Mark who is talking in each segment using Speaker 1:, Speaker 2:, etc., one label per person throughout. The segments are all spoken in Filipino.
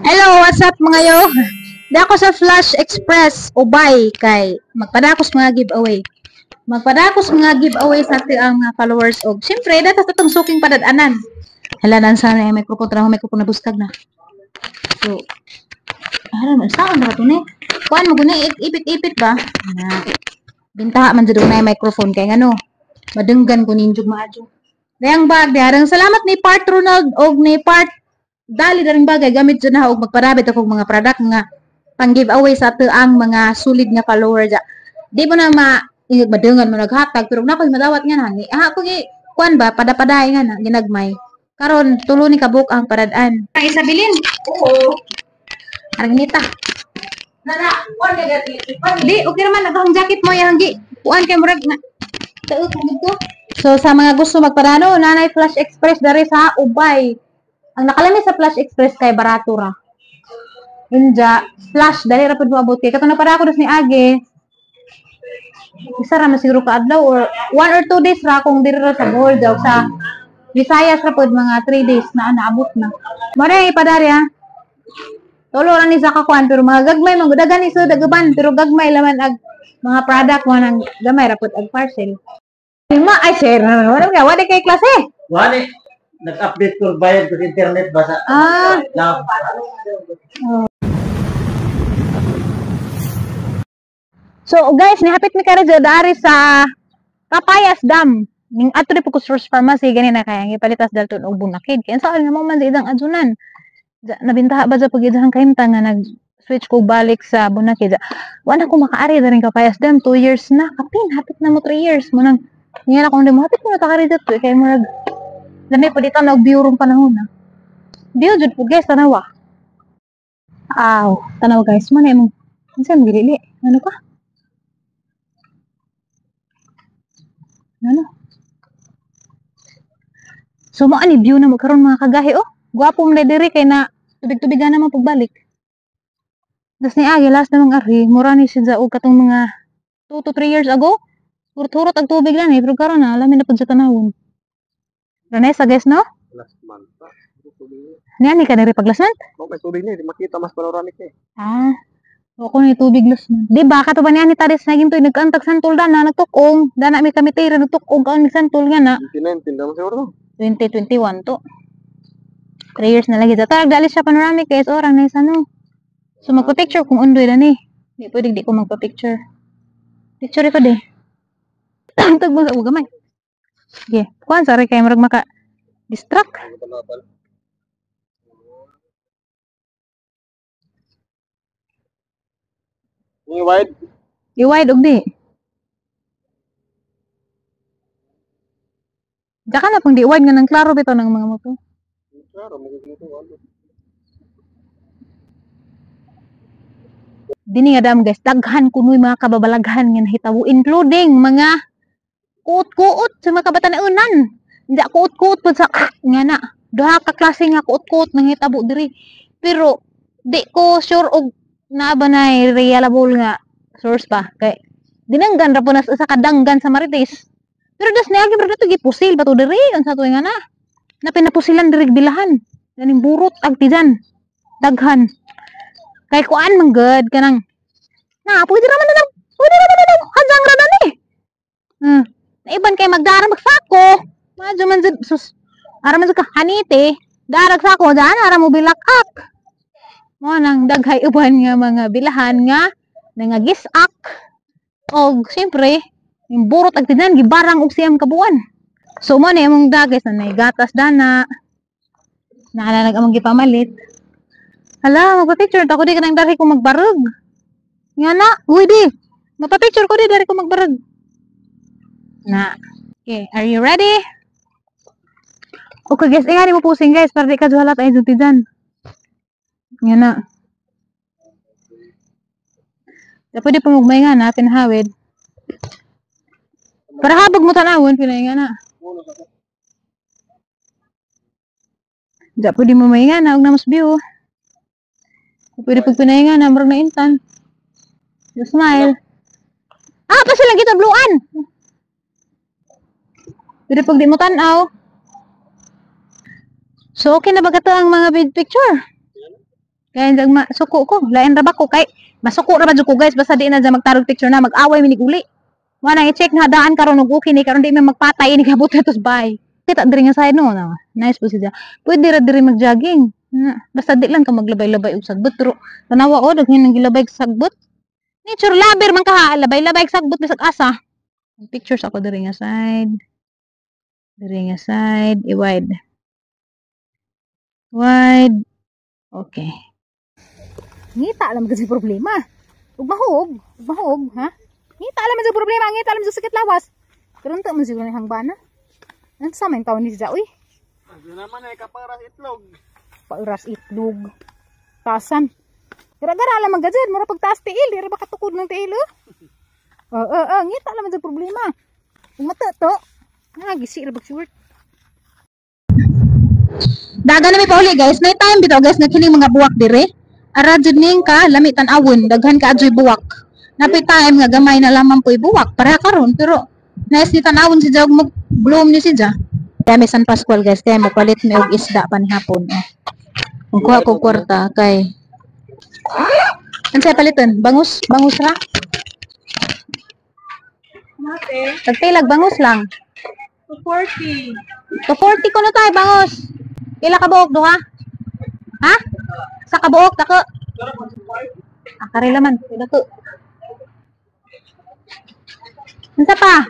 Speaker 1: Hello, what's up mga yo? Di ako sa Flash Express Ubay kay magpadakos mga giveaway. Magpadakos mga giveaway sa ating ang mga followers og. Siyempre, data sa itong suking padadanan. Hala, nansa na yung microphone, trabaho microphone na buskag na. So, hala, saan na ito ni? Kuhaan mo guna, ipit-ipit ba? Na, bintaha man dyan na yung microphone kay ano, madenggan ko ninjog maadyo. Dayang bag, dayang salamat ni Part Ronald og ni Part dali daring bagay gamit dyan na og magparabit akong mga product nga pang giveaway sa ato ang mga solid nga follower dyan. Di mo na madungan mo naghatag pero nakoy madawat nga na. Ako gi kuan ba pada-paday nga na ginagmay. Karon tulo ni kabuk ang paradaan. Ang isabilin. Oo. Arnita. Nana, kuan ka gati. Di okay naman nagahang jacket mo yang gi. Kuan kay murag na. Tuot dito. So sa mga gusto magpadano, Nanay Flash Express dari sa Ubay. Ang nakalami sa Flash Express kay barato ra. Inja, Flash, dali ra pud maabot kay. Katong para ako ni Age. Isa ra masiguro ka adlaw or 1 or 2 days ra kung diri ra sa Bohol daw sa Visayas ra pud mga 3 days na naabot na. Mara ipadari ha. Tolo ra ni sa kakuan pero mga gagmay man dagan ni sa dagaban pero gagmay laman ag mga product mo nang gamay ra pud ag parcel. Lima ay share na naman. Wala kay klase.
Speaker 2: Wala. Nag-update ko bayad ko sa internet basa.
Speaker 1: So guys, nihapit mi kare dari sa Papayas Dam. Ning ato di po ko source pharmacy gani na kaya gipalitas dalton og bunakid. Kaya saan naman man sa idang adsunan. Nabintaha ba sa pag-idang kaimta nga nag-switch ko balik sa bunakid. Wala ko makaari daring Papayas Dam 2 years na. Kapin hapit na mo 3 years mo nang niya akong demo hapit mo na takari dito kay mo lami po dito na og-view panahon na. View jud po guys tanawa. Aw, tanaw guys mo na imong unsa mo gilili? Ano ka? Ano? So mo ani view na mo karon mga kagahi oh. Gwapo mo diri kay na tubig-tubigan na mo pagbalik. Das ni agi last namang ari, mura ni siya og katong mga 2 to 3 years ago. Hurot-hurot ang tubig lang pero karon na lamin na pud sa tanawon. Ranesa guys no?
Speaker 2: Last month pa.
Speaker 1: Niani ka diri pag last month?
Speaker 2: Okay, tubig ni makita mas panoramic eh.
Speaker 1: Ako ni tubig last month. Di ba kato ba niani taris naging toy nagkaantag santol dana nagtukong, dana mi kami tira nagtukong kaon mi santol nga na.
Speaker 2: 2019 daw siguro.
Speaker 1: 2021 to. 3 years na lagi sa tag dali siya panoramic guys orang na no. So magpa-picture kung undoy na ni. Di pwede di ko magpa-picture. Picture ko di. Tag mo sa gamay. Sige, kuan sorry kay murag maka distract.
Speaker 2: Ni wide.
Speaker 1: I-wide og di. Diyan na pang di wide nga nang klaro bitaw ng mga moto.
Speaker 2: Klaro, magiging walo.
Speaker 1: Dini nga dam guys, daghan kunoy mga kababalaghan nga nahitabo including mga kuot-kuot sa mga kabatan-unan. Hindi kuot-kuot pud sa nga na. Duha ka klase nga kuot-kuot nahitabo diri. Pero di ko sure og naa ba na reliable nga source pa kay dinanggan ra po na sa kadanggan sa Marites. Pero das niagi bro dito gipusil ba to diri unsa to nga na. Na pinapusilan diri bilahan. Ganing burot ag tijan. Daghan. Kay kuan man good kanang na pwede ra man na lang. Pwede ra man hadang ra na ni. Naiban kay magdara magsako. Madyo man jud sus. Ara man jud ka hanite. Darag sako daan ara mo bilakak. Mo nang daghay uban nga mga bilahan nga nangagisak. Og siyempre, yung burot ag tinan gibarang og siyam kabuan. So mo na imong dagis na gatas dana. Naalanag among gipamalit. Hala, magpa-picture ako di kanang dari ko magbarug. Nga na, uy di. Magpa-picture ko di dari ko magbarug. Na. Okay, are you ready? Okay guys, ingani mo pusing guys para di ka juhalat ay dunti dyan. Nga na. Pwede pa magmay nga natin hawid. Para habag mo tanawon, pinay nga na. Diya pwede mo may nga na, huwag na mas view. Pwede pag pinay nga na, marag na intan. Just smile. Pa silang kita bluan! Pwede pag di mo tanaw. So, okay na ba ito ang mga picture? Kaya dag masuko ko, lain ra ba ko kay masuko ra ba jud ko guys basta di na dyan magtarog picture na mag-away mi ni uli. Wa nang i-check na daan karon og okay ni karon di mi magpatay ni kabot tos bay. Kita diri nga side no na. Nice po siya. Pwede ra diri mag-jogging. Basta di lang ka maglabay-labay og sagbot pero tanawa o daghan nang gilabay og sagbot. Nature lover man ka ha, labay-labay og sagbot bisag asa. Pictures ako diri nga side. Diri nga side, i-wide. Wide. Okay. Ngita lang kasi problema. Ug mahog, ha? Ngita lang man sa problema, ngita lang sa sakit lawas. Pero unta man siguro ni hangbana. Ano sa man taon ni siya, uy?
Speaker 2: Ano naman ay kaparas itlog.
Speaker 1: Pauras itlog. Tasan. Gara-gara lang magajud, mura pagtaas tiil, dira ba katukod ng tiil, ngita lang man sa problema. Kung mata to, gisi ra bag short. Dagan na mi pauli guys, may time bitaw guys nga kining mga buwak dire. Ara jud ning ka lami tan-awon, daghan ka adyoy buwak. Napay time nga gamay na lamang po'y buwak para karon pero nice ni tan-awon si jog mo bloom ni si ja. Kaya may San Pascual guys, kaya magpalit mi og isda pa ni hapon. Kung kuha ko kwarta kay Ansay paliton? Bangus ra. Tagpilag bangus lang.
Speaker 2: 240.
Speaker 1: 240 ko na tayo bangus. Pila ka buok duha? Ha? Sa kabuok dako. Kari laman, dako. Unsa pa?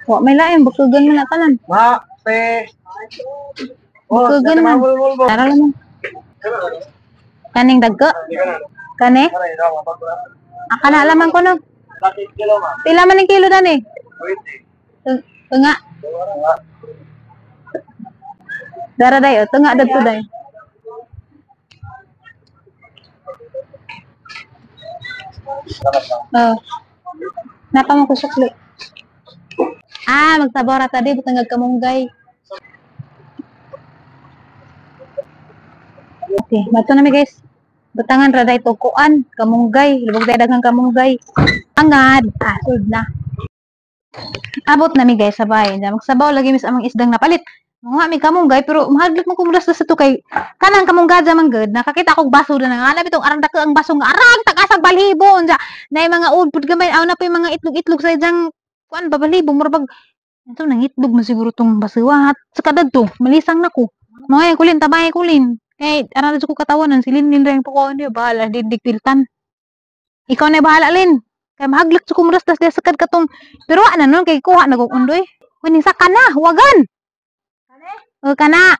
Speaker 1: Wa may lain bukugan man na tanan.
Speaker 2: Ma, pe.
Speaker 1: Bukugan man. Tara laman. Kaning dagko? Kani? Akala laman ko no. Pila man ang kilo dani? Tunga. Dara dayo, tunga dagko day. Oh. Napa mo ko sukli. Magsabora tadi butang kamunggay. Okay, mato na mi guys. Butangan ra day tukuan, kamunggay, lubog day daghang kamunggay. Angad, sud na. Abot na mi guys sabay. Magsabaw lagi mis amang isdang napalit. Mga mi kamunggay pero mahaglit mo kumulas sa to kay kanang kamunggaja man gud. Nakakita kog baso na nga ana bitong arang dako ang baso nga arang tagasag balhibo unsa. Nay mga old food gamay aw na pa yung mga itlog-itlog sa ijang kuan babalibo murag ito nang itlog man siguro tong basiwat sa kadadto malisang nako. Mga kulin tabay kulin. Kay ara na ko katawanan silin nilreng po ko ndi bahala dindig piltan. Ikaw na bahala lin. Kay mahaglit sa kumulas tas sakad katong pero ana non kay kuha na kog undoy. Kuning saka na wagan. Kana.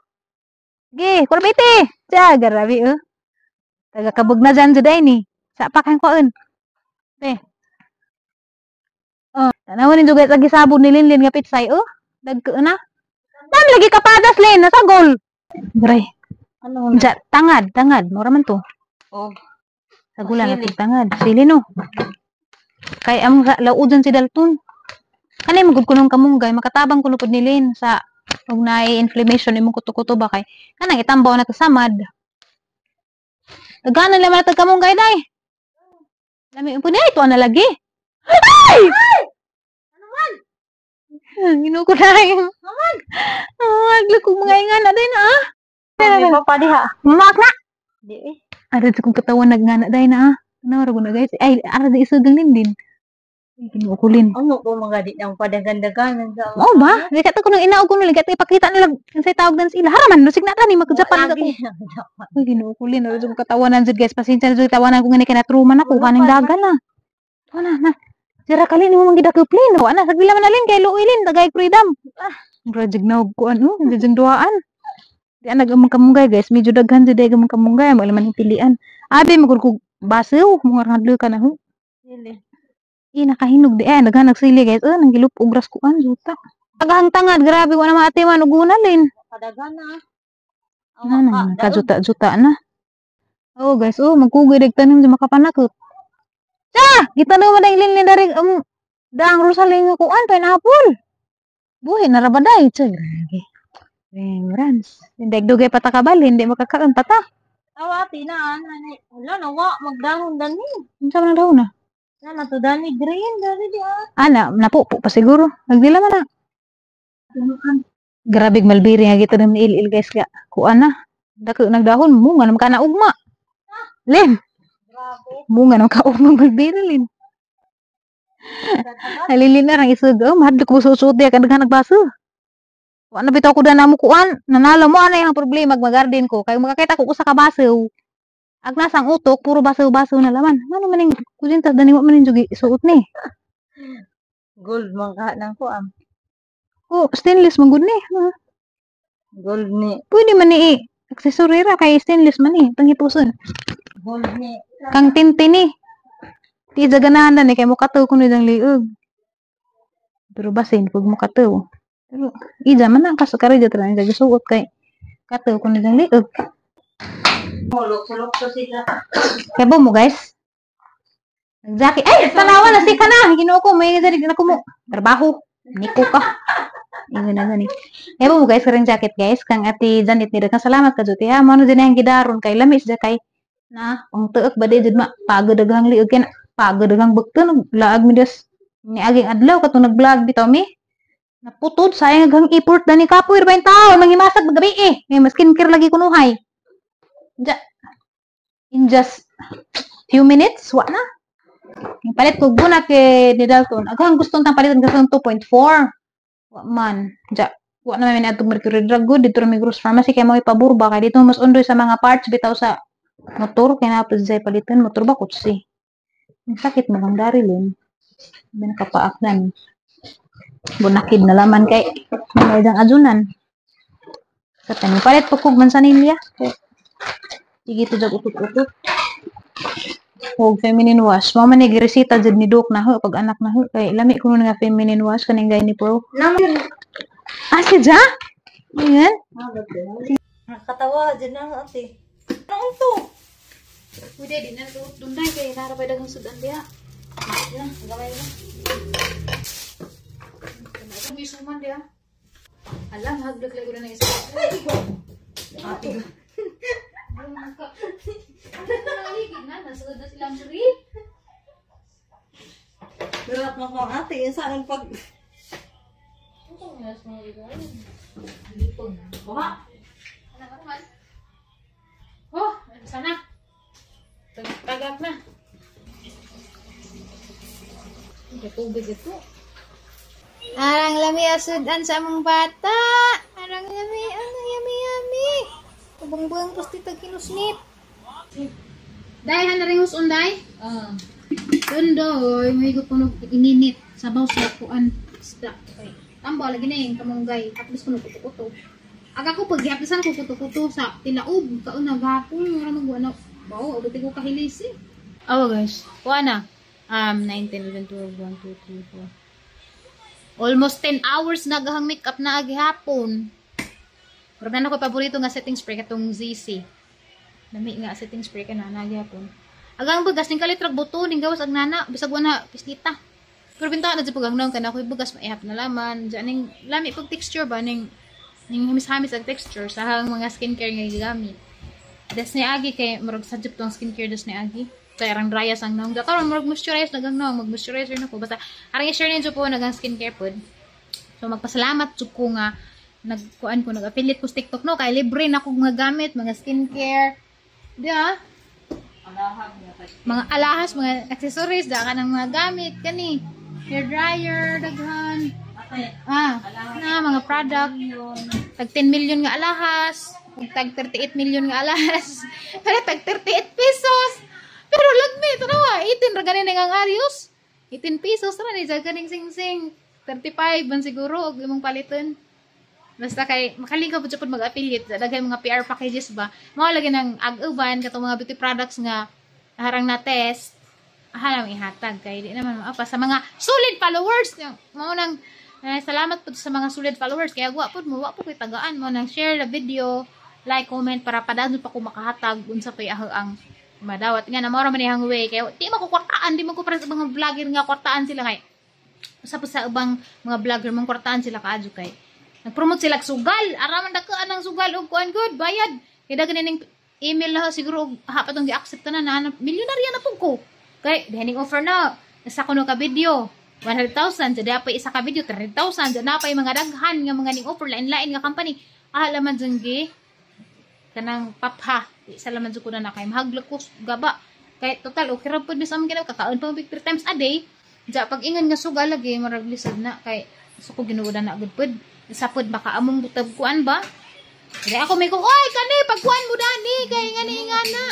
Speaker 1: Sige, kurbiti. Siya, garabi, Taga kabog na dyan juday ni. Sa pakang koon. Tanawin yung lagi sabon ni Linlin nga pitsay, Dagko na. Dami lagi kapadas, Lin. Nasa gol. Garay.
Speaker 2: Ano?
Speaker 1: Tangad. Mura man to. Sa gulan na tangad. Sili, no. Kay ang laudan si Dalton. Kanay magud ko nung kamunggay. Makatabang ko lupod ni Lin sa og na-inflammation imong kuto-kuto ba kay kanang itambaw na to samad. Daghanan laman ta kamunggay day. Lami po na ito na lagi. Ay! Ano man? Ginuko na yung naman. Aglakog mga ingana day na
Speaker 2: Hindi pa pa diha.
Speaker 1: Mamak na.
Speaker 2: Di
Speaker 1: Ara sa kong katawan nagnana day na Ano ra ko na guys. Ay ara di isugang din. Kinukulin.
Speaker 2: Ano ko mga di ang padagan-dagan sa.
Speaker 1: Oo ba? Kaya ko nung inaog ko nung ligat ipakita nila sa tawag dan sila. Haraman no signa tani magjapan na ko. Ay ginukulin no jud katawanan jud guys. Pasensya na jud tawanan ko ngani kana truman ako kaning dagan na. Na. Sira kali ni mo mangidakuplin. Wa na sagila man alin kay luilin dagay freedom. Project na ko ano, jud duaan. Di nagamang kamunggay guys. Medyo daghan jud gamang kamunggay mo man pilian. Abi magud ko basew mo ngadlo ka na ho.
Speaker 2: Dili.
Speaker 1: Nakahinog di naghan nagsili guys. Nang gilup ugras ko an juta. Tagahang tangad grabe wa na maati man ugunalin.
Speaker 2: Padagan na.
Speaker 1: Kajuta-juta na. Guys, magkugoy dag tanim di makapanakot. Gitanaw man ang Linlin dari daang Rosaling ko an pineapple. Buhi na ra baday. Grabe. Rembrance. Hindi dugay patakabal, hindi makakaon pata.
Speaker 2: Awati na ani. Wala na wa magdahon dani.
Speaker 1: Unsa man daw na?
Speaker 2: Na to dani green dari di
Speaker 1: Napupo pa siguro. Nagdila man na. Grabe malbiri nga gito ni il guys ga. Kuan na. Dako nagdahon bunga naman kana ugma. Len. Bunga naman ka ugma magbirilin. Halilin na rang isug. Mahadlok ko susud ya kadaghan nagbaso. Wa na bitaw ko da namo kuan. Nanalo mo ana yung problema mag-garden ko kay makakita ko usa ka baso. Ag nasang utok puro baso-baso na laman. Ano man ning kusinta dani mo man ning jugi suot ni.
Speaker 3: Gold man ka nang kuam.
Speaker 1: Oh, stainless man gud ni.
Speaker 3: Gold ni.
Speaker 1: Pwede man ni accessory ra kay stainless man ni panghipuson.
Speaker 3: Gold ni.
Speaker 1: Kang tinti ni. Ti jaganahan na ni kay mo kataw kuno dang liog. Pero basin pag mo kataw. Pero ija man ang kasukari jud ra ni suot kay kataw kuno dang liog.
Speaker 3: Mulok-sulok to sila.
Speaker 1: Kaya mo guys. Jacket. Ay, tanawa na si ka na. Ginoo ko may dali na ko mo. Trabaho. Niko ka. Ingon na gani. Kaya mo guys karang jacket guys kang ati Janet ni daghang salamat ka jud ha. Mao din ang gidaron kay lamis ja kay na pang tuok bade jud ma pagod daghang liog kay pagod daghang bekton laag mi des ni aging adlaw katong nag-vlog bitaw mi. Naputod sayang daghang effort dani kapoy ra bain tawo mangimasag gabi eh. May skincare lagi kunuhay. In just few minutes, wa na. Yung palit ko guna kay ni Dalton. Agang gustong tang palitan gasong 2.4. Wa man. Wa na may atong Mercury Drug good dito may gross pharmacy kay mo ipaburba kay dito mas undoy sa mga parts bitaw sa motor kay napod sa palitan motor ba kutsi. Ang sakit mo kang darilin. May nakapaaknan. Bunakid na laman kay may dang ajunan. Sa tanim palit po kog man sa nilya. Sige to jag utot-utot. Og feminine wash. Mama ni giresita jud ni Doc na ho pag anak na ho kay lami kuno nga feminine wash kaning Gyne Pro. Si ja? Ayan.
Speaker 3: Nakatawa dyan na ate. Ano to?
Speaker 1: Pwede din na dunday kay narapay dagang sudan dia.
Speaker 3: Yan, gamay na.
Speaker 1: Ano may suman dia? Alam hagdag lagi na isa. Ate.
Speaker 3: Berat mo kong ate. Yan sa akin pag...
Speaker 1: Baka. Oh, sana. Tagak na. Tubig ito. Arang lami asudan sa among bata. Arang lami, yummy. Kabang-bang pasti tag kinusnit. Dai han ring huson dai? Tundoy, may kuno ininit sabaw sa kuan isda. Tambo lagi na yung kamunggay. Tapos kuno kuto-kuto. Aga ko paghiapisan ko kuto-kuto sa tilaob kauna gapon ora magwana. Bao, abot ko kahilis eh. Oh guys, kuan na. 9, 10, 11, 12, 1, 2, 3, 4. Almost 10 hours nagahang makeup na agi hapon. Pero na ako paborito nga setting spray katong ZC. Dami nga setting spray kana nagyapon. Agang bugas ning kalitrag buto ning gawas ag nana bisag wala pislita. Pero binta na jud pagangnaw kana ako bugas maihap na laman. Diyan ning lami pag texture ba ning hamis-hamis ang texture sa hang mga skincare nga gigamit. Das ni agi kay murag sadjip tong skincare das ni agi. Kay arang dryas ang naong. Karon murag moisturize nagangnaw mag-moisturizer nako basta arang i-share ninyo po nagang skincare pod. So magpasalamat jud ko nga nag-kuan ko nag-affiliate ko sa TikTok no kay libre na kog mga gamit, mga skincare. Di ba? Mga alahas, mga accessories, da ka ng mga gamit kani. Hair dryer, daghan. Mga product. Tag 10 million nga alahas, tag 38 million nga alahas. Pero tag 38 pesos. Pero lagmi ito na 18 ra ganin nga Arius. 18 pesos ra ni ganing sing-sing. 35 ban siguro og imong paliton. Basta kay makalingkaw po jud mag-affiliate daghay mga PR packages ba. Mao lagi nang ag-uban katong mga beauty products nga harang na test. Ahalang ihatag kay di naman maapa sa mga solid followers. Mao nang salamat po sa mga solid followers kaya wa po kay tagaan mo nang share the video, like, comment para padadon pa ko makahatag unsa pay ang madawat nga na mao ra man ihang way kay di man ko kwartaan, di man ko para sa mga vlogger nga kwartaan sila kay usa pa sa ubang mga vlogger man kwartaan sila kaadyo kay nag-promote sila sugal. Araman dakaan ang sugal og kuan good bayad. Kay daghan ning email na siguro hapat ang gi-accept na milyonarya na pug ko. Kay dining offer na sa kuno ka video 100,000 jadi pa isa ka video 30,000 na pa mga daghan nga mga ning offer lain-lain nga company. Alaman dyan gi kanang papha isa laman jud ko na kay mahaglag ko gaba kay total okay ra pud sa among ginaw kakaon pa big 3 times a day ja pag ingon nga suga lagi marag lisod na kay so ko ginuudan na gud pud sa pud baka among butab kuan ba kaya ako may ko oy kani pagkuan mo dani kay ngani ingana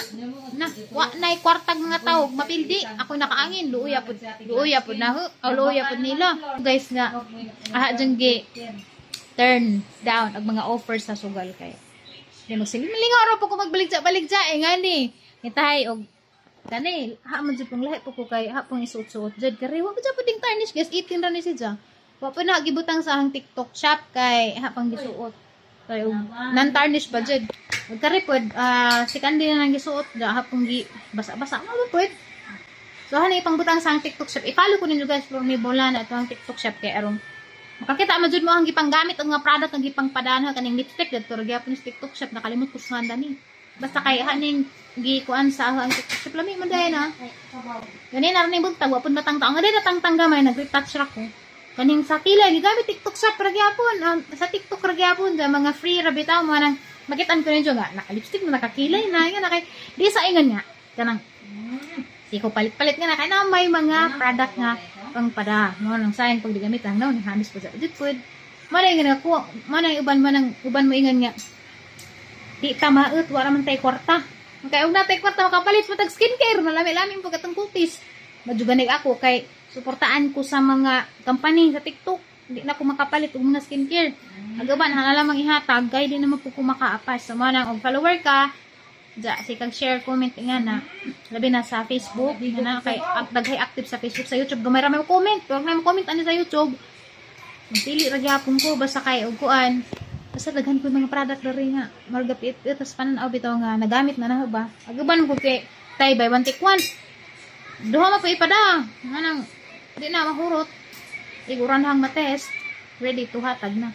Speaker 1: na wa nay kwartag nga tao mapildi ako nakaangin luuya pud na luuya pud nila guys nga jeng gi turn down ang mga offers sa sugal kay di mo sige malingaw ra po ko magbaligja ngani itahay og kani ha man jud pong lahi po ko kay ha pong isuot-suot jud kare wa pa jud ding tarnish guys 18 ra ni siya wa pa na gibutang sa hang TikTok shop kay ha pang gisuot kay non tarnish ba jud kare pod si kandi na nang gisuot ha pong gi basa-basa mo ba pod so hani pang butang sa hang TikTok shop i-follow ko ninyo guys for me bola na atong TikTok shop kay aron makakita mo jud mo ang gipanggamit ang mga product ang gipangpadana kaning lipstick dito ra gyapon sa TikTok shop nakalimot ko sa dani basta kay haning gikuan sa ang TikTok shop lami man day na gani na rin buntag wapon matang taong day natang gamay nag-retouch ra ko kaning sa kilay gigamit TikTok shop ra gyapon sa TikTok ra gyapon sa mga free ra bitaw mo nang makitaan ko ninyo nga naka-lipstick na nakakilay na nga kay di sa ingon nga kanang ko palit-palit nga na kay na may mga product nga pangpada mo nang sayang pag digamit lang no ni hamis pa sa jud pud manay nga ko manay uban mo ingon nga di ta maut wala man tay kwarta kay og natay kwarta makapalit mo tag skincare na lami-lami mo katong kutis maduganig ako kay suportaan ko sa mga company sa TikTok di na ko makapalit og mga skincare agaban hala lamang ihatag kay di naman po ko makaapas sa mga og follower ka ja si kag share comment nga na labi na sa Facebook nga na kay daghay active sa Facebook sa YouTube gamay ra may comment wag na mo comment ani sa YouTube pili ra gyapon ko basta kay og kuan basta daghan ko mga product diri nga margapit tas pananaw bitaw nga nagamit na na ba agaban ko kay tay buy one take one duha ma pa ipada nga nang di na mahurot iguran hang matest ready to hatag na